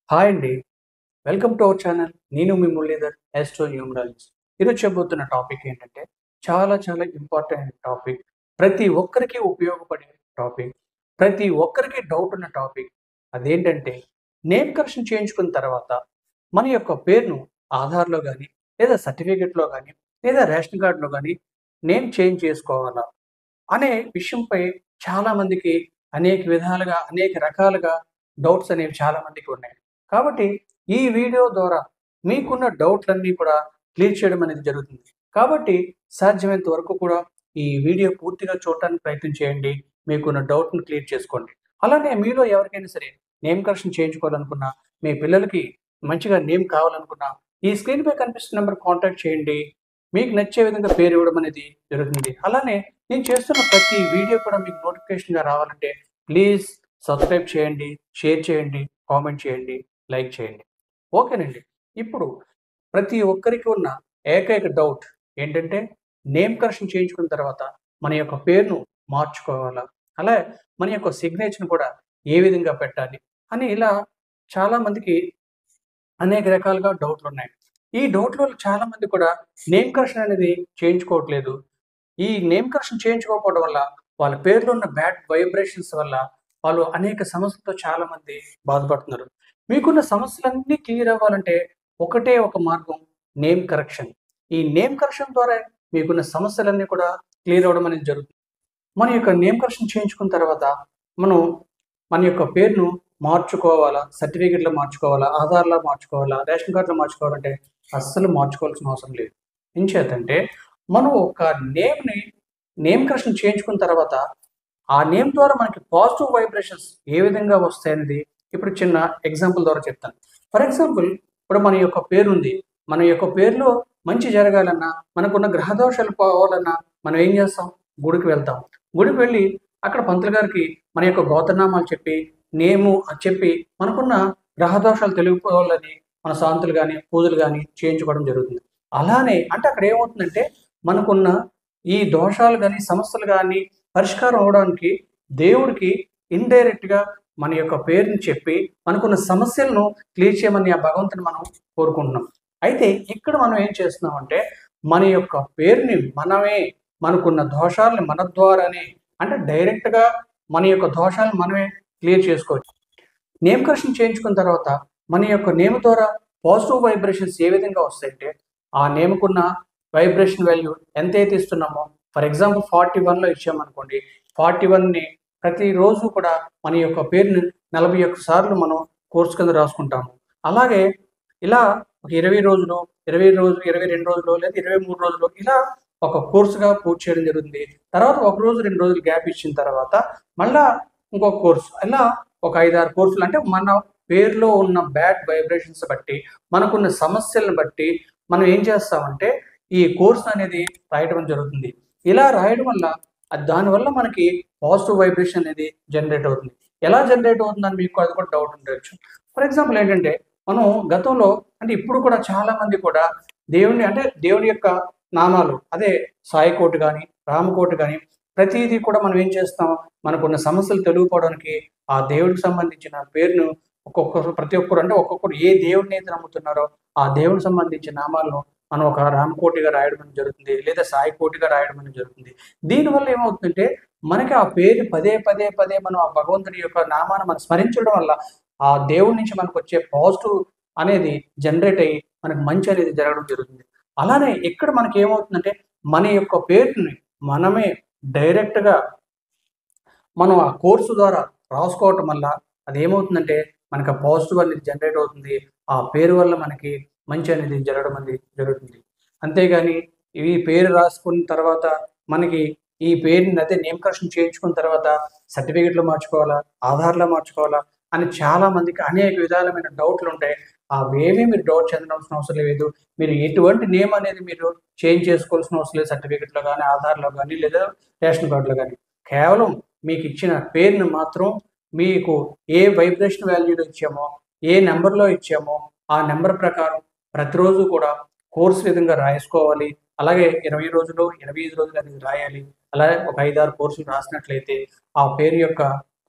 Hi అండి. Welcome to our channel. నేను మీ Muralidhar astro numerologist. ఈరోజు చెప్పబోతున్న టాపిక్ ఏంటంటే చాలా ఇంపార్టెంట్ టాపిక్. ప్రతి ఒక్కరికి ఉపయోగపడే టాపిక్. ప్రతి ఒక్కరికి డౌట్ ఉన్న టాపిక్. అదేంటంటే నేమ్ కరెక్షన్ చేయించుకున్న తర్వాత మన యొక్క పేరును ఆధార్‌లో గాని, లేదా సర్టిఫికేట్‌లో గాని, లేదా రేషన్ కార్డ్‌లో గాని నేమ్ చేంజ్ చేసుకోవాలా? అనే విషయంపై చాలామందికి అనేక విధాలుగా, అనేక రకాలుగా డౌట్స్ అనేవి చాలామందికి ఉన్నాయి. కాబట్టి ఈ వీడియో ద్వారా మీకున్న డౌట్‌లన్నీ కూడా క్లియర్ చేయడం అనేది జరుగుతుంది. కాబట్టి సాధ్యమైనంత వరకు కూడా ఈ వీడియో పూర్తిగా చూడటానికి ప్రయత్నం చేయండి. మీకున్న డౌట్‌ని క్లియర్ చేసుకోండి. అలానే మీలో ఎవరికైనా సరే నేమ్ కరెక్షన్ చేయించుకోవాలనుకున్నా, మీ పిల్లలకి మంచిగా నేమ్ కావాలనుకున్నా, ఈ స్క్రీన్‌పై కనిపిస్తున్న నంబర్‌కి కాంటాక్ట్ చేయండి. మీకు నచ్చే విధంగా పేరు ఇవ్వడం అనేది జరుగుతుంది. అలానే నేను చేస్తున్న ప్రతి వీడియో కూడా మీకు నోటిఫికేషన్‌గా రావాలంటే ప్లీజ్ సబ్స్క్రైబ్ చేయండి, షేర్ చేయండి, కామెంట్ చేయండి, లైక్ చేయండి. ఓకేనండి. ఇప్పుడు ప్రతి ఒక్కరికి ఉన్న ఏకైక డౌట్ ఏంటంటే నేమ్ కరెక్షన్ చేయించుకున్న తర్వాత మన యొక్క పేరును మార్చుకోవాలా? అలాగే మన యొక్క సిగ్నేచర్‌ని కూడా ఏ విధంగా పెట్టాలి? అని ఇలా చాలామందికి అనేక రకాలుగా డౌట్‌లున్నాయి. ఈ డౌట్‌ల వల్ల చాలామంది కూడా నేమ్ కరెక్షన్ అనేది చేయించుకోవట్లేదు. ఈ నేమ్ కరెక్షన్ చేయించుకోకపోవడం వల్ల వాళ్ళ పేరులో ఉన్న బ్యాడ్ వైబ్రేషన్స్ వల్ల వాళ్ళు అనేక సమస్యలతో చాలామంది బాధపడుతున్నారు. మీకున్న సమస్యలన్నీ క్లియర్ అవ్వాలంటే ఒకటే ఒక మార్గం నేమ్ కరెక్షన్. ఈ నేమ్ కరెక్షన్ ద్వారా మీకున్న సమస్యలన్నీ కూడా క్లియర్ అవ్వడం అనేది జరుగుతుంది. మన యొక్క నేమ్ కరెక్షన్ చేయించుకున్న తర్వాత మనం మన యొక్క పేరును మార్చుకోవాలా? సర్టిఫికేట్‌లో మార్చుకోవాలా? ఆధార్‌లో మార్చుకోవాలా? రేషన్ కార్డ్‌లో మార్చుకోవాలంటే అస్సలు మార్చుకోవాల్సిన అవసరం లేదు. ఎంచేతంటే మనం ఒక నేమ్‌ని నేమ్ కరెక్షన్ చేయించుకున్న తర్వాత ఆ నేమ్ ద్వారా మనకి పాజిటివ్ వైబ్రేషన్స్ ఏ విధంగా వస్తాయనేది ఇప్పుడు చిన్న ఎగ్జాంపుల్ ద్వారా చెప్తాను. ఫర్ ఎగ్జాంపుల్ ఇప్పుడు మన యొక్క పేరుంది. మన యొక్క పేరులో మంచి జరగాలన్నా, మనకున్న గ్రహ దోషాలు పోవాలన్నా మనం ఏం చేస్తాం? గుడికి వెళ్తాం. గుడికి వెళ్ళి అక్కడ పంతులు గారికి మన యొక్క గోత్రనామాలు చెప్పి, నేము చెప్పి మనకున్న గ్రహ దోషాలు తొలగిపోవాలని మన శాంతులు గాని, పూజలు గాని చేయించుకోవడం జరుగుతుంది. అలానే అంటే అక్కడ ఏమవుతుందంటే మనకున్న ఈ దోషాలు గాని, సమస్యలు గాని పరిష్కారం అవ్వడానికి దేవుడికి ఇండైరెక్ట్‌గా మన యొక్క పేరుని చెప్పి మనకున్న సమస్యలను క్లియర్ చేయమని ఆ భగవంతుని మనం కోరుకుంటున్నాం. అయితే ఇక్కడ మనం ఏం చేస్తున్నామంటే మన యొక్క పేరుని మనమే మనకున్న దోషాలను మన ద్వారానే అంటే డైరెక్ట్‌గా మన యొక్క దోషాలను మనమే క్లియర్ చేసుకోవచ్చు. నేమ్ కరెక్షన్ చేయించుకున్న తర్వాత మన యొక్క నేమ్ ద్వారా పాజిటివ్ వైబ్రేషన్స్ ఏ విధంగా వస్తాయంటే, ఆ నేమ్‌కున్న వైబ్రేషన్ వాల్యూ ఎంతైతే ఇస్తున్నామో ఫర్ ఎగ్జాంపుల్ 41లో ఇచ్చామనుకోండి. 41ని ప్రతిరోజు కూడా మన యొక్క పేరుని 41 సార్లు మనం కోర్స్ కింద రాసుకుంటాము. అలాగే ఇలా ఒక 20 రోజులు, 20 రోజులు, 22 రోజులు లేదా 23 రోజులు ఇలా ఒక కోర్స్‌గా పూర్తి చేయడం జరుగుతుంది. తర్వాత ఒక రోజు, 2 రోజులు గ్యాప్ ఇచ్చిన తర్వాత మళ్ళా ఇంకొక కోర్స్. ఇలా ఒక 5, 6 కోర్సులు అంటే మన పేరులో ఉన్న బ్యాడ్ వైబ్రేషన్స్ బట్టి, మనకున్న సమస్యలను బట్టి మనం ఏం చేస్తామంటే ఈ కోర్స్ అనేది రాయడం జరుగుతుంది. ఇలా రాయడం వల్ల దానివల్ల మనకి పాజిటివ్ వైబ్రేషన్ అనేది జనరేట్ అవుతుంది. ఎలా జనరేట్ అవుతుందని మీకు అది కూడా డౌట్ ఉండొచ్చు. ఫర్ ఎగ్జాంపుల్ ఏంటంటే మనం గతంలో అంటే ఇప్పుడు కూడా చాలామంది కూడా దేవుడిని అంటే దేవుడి యొక్క నామాలు అదే సాయికోటి గాని, రామకోటి గాని ప్రతీదీ కూడా మనం ఏం చేస్తాం మనకున్న సమస్యలు తొలగిపోవడానికి ఆ దేవుడికి సంబంధించిన పేరును ఒక్కొక్కరు ప్రతి ఒక్కరు అంటే ఒక్కొక్కరు ఏ దేవుడిని అయితే నమ్ముతున్నారో ఆ దేవుడికి సంబంధించిన నామాలను మనం ఒక రామకోటిగా రాయడం అనేది జరుగుతుంది. లేదా సాయికోటిగా రాయడం అనేది జరుగుతుంది. దీనివల్ల ఏమవుతుందంటే మనకి ఆ పేరు పదే మనం ఆ భగవంతుడి యొక్క నామాన్ని మనం స్మరించడం వల్ల ఆ దేవుడి నుంచి మనకొచ్చే పాజిటివ్ అనేది జనరేట్ అయ్యి మనకు మంచి అనేది జరగడం జరుగుతుంది. అలానే ఇక్కడ మనకేమవుతుందంటే మన యొక్క పేరుని మనమే డైరెక్ట్‌గా మనం ఆ కోర్సు ద్వారా రాసుకోవటం వల్ల అదేమవుతుందంటే మనకు ఆ పాజిటివ్ అనేది జనరేట్ అవుతుంది. ఆ పేరు వల్ల మనకి మంచి అనేది జరగడం అనేది జరుగుతుంది. అంతేగాని ఈ పేరు రాసుకున్న తర్వాత మనకి ఈ పేరుని అదే నేమ్ కరెక్షన్ చేయించుకున్న తర్వాత సర్టిఫికేట్‌లో మార్చుకోవాలా? ఆధార్‌లో మార్చుకోవాలా? అని చాలా మందికి అనేక విధాలమైన డౌట్‌లుంటాయి. అవేమీ మీరు డౌట్ చెందవలసిన అవసరం లేదు. మీరు ఎటువంటి నేమ్ అనేది మీరు చేంజ్ చేసుకోవాల్సిన అవసరం లేదు. సర్టిఫికేట్‌లో గాని, ఆధార్‌లో గాని లేదా రేషన్ కార్డ్‌లో గాని. కేవలం మీకిచ్చిన పేరుని మాత్రం మీకు ఏ వైబ్రేషన్ వాల్యూలో ఇచ్చామో, ఏ నంబర్‌లో ఇచ్చామో, ఆ నంబర్ ప్రకారం ప్రతిరోజు కూడా కోర్స్ విధంగా రాయేసుకోవాలి. అలాగే 20 రోజులు, 25 రోజులు అనేది రాయాలి. అలాగే ఒక 5, 6 కోర్సులు రాసినట్లయితే ఆ పేరు యొక్క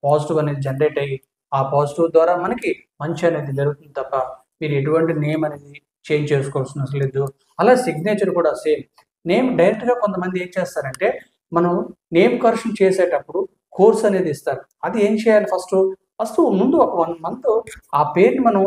పాజిటివ్ అనేది జనరేట్ అయ్యి ఆ పాజిటివ్ ద్వారా మనకి మంచి అనేది జరుగుతుంది తప్ప మీరు ఎటువంటి నేమ్ అనేది చేంజ్ చేసుకోవాల్సిన అవసరం లేదు. అలా సిగ్నేచర్ కూడా సేమ్. నేమ్ డైరెక్ట్‌గా కొంతమంది ఏం చేస్తారంటే, మనం నేమ్ కరెక్షన్ చేసేటప్పుడు కోర్స్ అనేది ఇస్తారు. అది ఏం చేయాలి ఫస్ట్ ముందు ఒక 1 మంత్ ఆ పేరుని మనం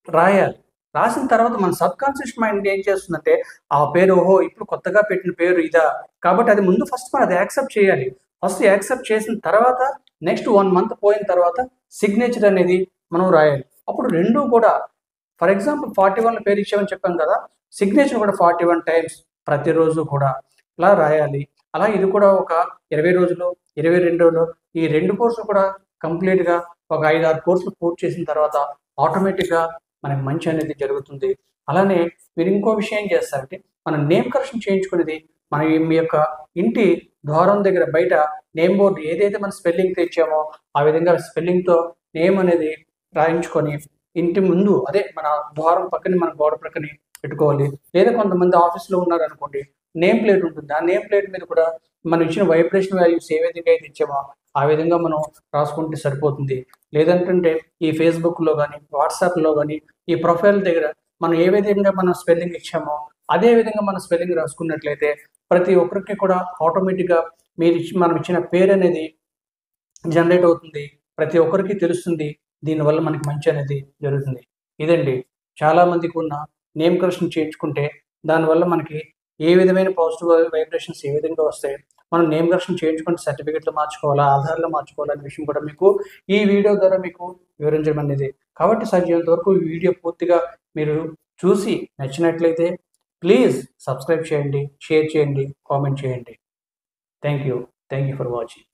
రాయాలి. రాసిన తర్వాత మన సబ్‌కాన్షియస్ మైండ్ ఏం చేస్తుందంటే, ఆ పేరు ఓహో! ఇప్పుడు కొత్తగా పెట్టిన పేరు ఇదా? కాబట్టి అది ముందు ఫస్ట్ మనం అది యాక్సెప్ట్ చేయాలి. ఫస్ట్ యాక్సెప్ట్ చేసిన తర్వాత నెక్స్ట్ 1 మంత్ పోయిన తర్వాత సిగ్నేచర్ అనేది మనం రాయాలి. అప్పుడు 2 కూడా ఫర్ ఎగ్జాంపుల్ 41 పేరు ఇచ్చామని చెప్పాను కదా! సిగ్నేచర్ కూడా 41 టైమ్స్ ప్రతిరోజు కూడా ఇలా రాయాలి. అలా ఇది కూడా ఒక 20 రోజులు, 22 రోజులు ఈ 2 కోర్సులు కూడా కంప్లీట్‌గా ఒక 5, 6 కోర్సులు పూర్తి చేసిన తర్వాత ఆటోమేటిక్‌గా మనకి మంచి అనేది జరుగుతుంది. అలానే మీరు ఇంకో విషయం ఏం చేస్తారంటే, మనం నేమ్ కరెక్షన్ చేయించుకునేది మన మీ యొక్క ఇంటి ద్వారం దగ్గర బయట నేమ్ బోర్డ్ ఏదైతే మనం స్పెల్లింగ్‌తో ఇచ్చామో, ఆ విధంగా స్పెల్లింగ్‌తో నేమ్ అనేది రాయించుకొని ఇంటి ముందు అదే మన ద్వారం పక్కన మన గోడ ప్రక్కనే పెట్టుకోవాలి. లేదా కొంతమంది ఆఫీస్‌లో ఉన్నారనుకోండి, నేమ్ ప్లేట్ ఉంటుంది. ఆ నేమ్ ప్లేట్ మీద కూడా మనం ఇచ్చిన వైబ్రేషన్ వాల్యూస్ ఏ విధంగా అయితే ఇచ్చామో, ఆ విధంగా మనం రాసుకుంటే సరిపోతుంది. లేదంటంటే ఈ ఫేస్‌బుక్‌లో గాని, వాట్సాప్‌లో గాని, ఈ ప్రొఫైల్ దగ్గర మనం ఏ విధంగా మనం స్పెల్లింగ్ ఇచ్చామో, అదే విధంగా మనం స్పెల్లింగ్ రాసుకున్నట్లయితే ప్రతి ఒక్కరికి కూడా ఆటోమేటిక్‌గా మనం ఇచ్చిన పేరనేది జనరేట్ అవుతుంది. ప్రతి ఒక్కరికి తెలుస్తుంది. దీనివల్ల మనకి మంచి అనేది జరుగుతుంది. ఇదండి చాలా మందికున్న నేమ్ కరెక్షన్ చేయించుకుంటే దానివల్ల మనకి ఏ విధమైన పాజిటివ్ వైబ్రేషన్స్ ఏ విధంగా వస్తాయి, మనం నేమ్ కరెక్షన్ చేయించుకుంటే సర్టిఫికేట్‌లు మార్చుకోవాలా, ఆధార్‌లు మార్చుకోవాలా అనే విషయం కూడా మీకు ఈ వీడియో ద్వారా మీకు వివరించడం అనేది. కాబట్టి సాధ్యమైనంత వరకు ఈ వీడియో పూర్తిగా మీరు చూసి నచ్చినట్లయితే ప్లీజ్ సబ్స్క్రైబ్ చేయండి, షేర్ చేయండి, కామెంట్ చేయండి. Thank you. Thank you for watching.